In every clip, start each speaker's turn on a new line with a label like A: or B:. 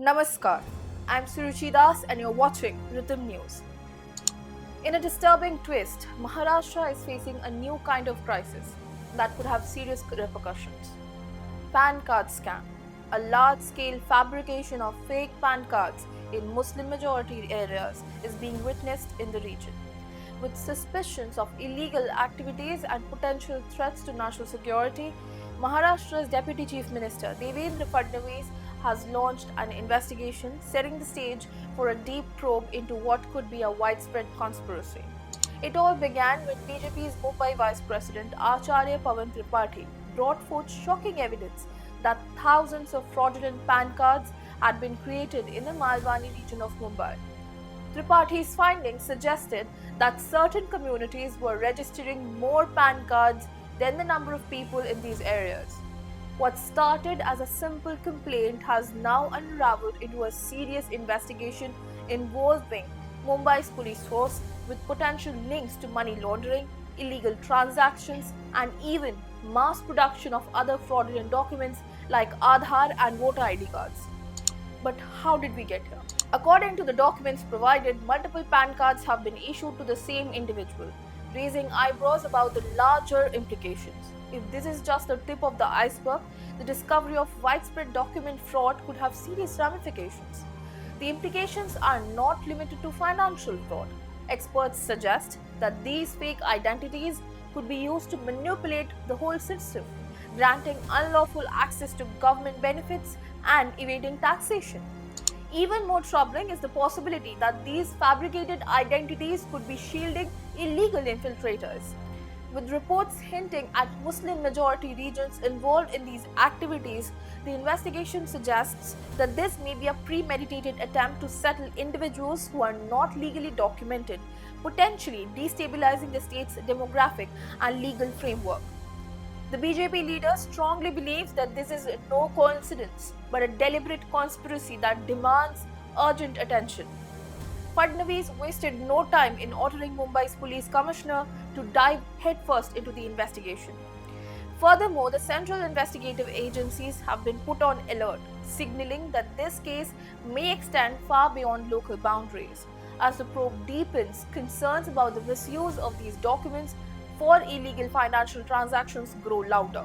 A: Namaskar, I'm Suruchi Das and you're watching Rhythm News. In a disturbing twist, Maharashtra is facing a new kind of crisis that could have serious repercussions. PAN card scam. A large-scale fabrication of fake PAN cards in Muslim-majority areas is being witnessed in the region. With suspicions of illegal activities and potential threats to national security, Maharashtra's Deputy Chief Minister Devendra Fadnavis has launched an investigation setting the stage for a deep probe into what could be a widespread conspiracy. It all began when BJP's Mumbai Vice President Acharya Pawan Tripathi brought forth shocking evidence that thousands of fraudulent PAN cards had been created in the Malwani region of Mumbai. Tripathi's findings suggested that certain communities were registering more PAN cards than the number of people in these areas. What started as a simple complaint has now unraveled into a serious investigation involving Mumbai's police force with potential links to money laundering, illegal transactions, and even mass production of other fraudulent documents like Aadhaar and voter ID cards. But how did we get here? According to the documents provided, multiple PAN cards have been issued to the same individual, raising eyebrows about the larger implications. If this is just the tip of the iceberg, the discovery of widespread document fraud could have serious ramifications. The implications are not limited to financial fraud. Experts suggest that these fake identities could be used to manipulate the whole system, granting unlawful access to government benefits and evading taxation. Even more troubling is the possibility that these fabricated identities could be shielding illegal infiltrators. With reports hinting at Muslim-majority regions involved in these activities, the investigation suggests that this may be a premeditated attempt to settle individuals who are not legally documented, potentially destabilizing the state's demographic and legal framework. The BJP leader strongly believes that this is no coincidence, but a deliberate conspiracy that demands urgent attention. Fadnavis wasted no time in ordering Mumbai's police commissioner to dive headfirst into the investigation. Furthermore, the central investigative agencies have been put on alert, signaling that this case may extend far beyond local boundaries. As the probe deepens, concerns about the misuse of these documents for illegal financial transactions grow louder.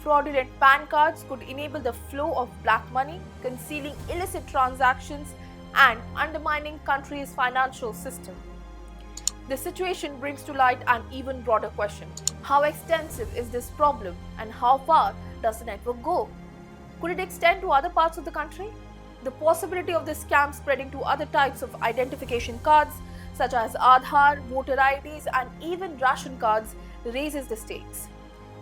A: Fraudulent PAN cards could enable the flow of black money, concealing illicit transactions and undermining country's financial system. The situation brings to light an even broader question. How extensive is this problem and how far does the network go? Could it extend to other parts of the country? The possibility of this scam spreading to other types of identification cards such as Aadhaar, voter IDs and even ration cards raises the stakes.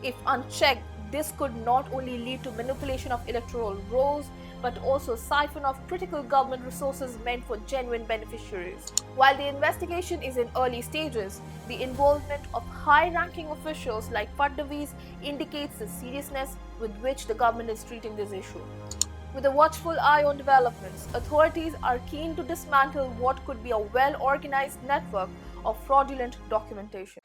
A: If unchecked, this could not only lead to manipulation of electoral rolls but also siphon off critical government resources meant for genuine beneficiaries. While the investigation is in early stages, the involvement of high-ranking officials like Fadnavis indicates the seriousness with which the government is treating this issue. With a watchful eye on developments, authorities are keen to dismantle what could be a well-organized network of fraudulent documentation.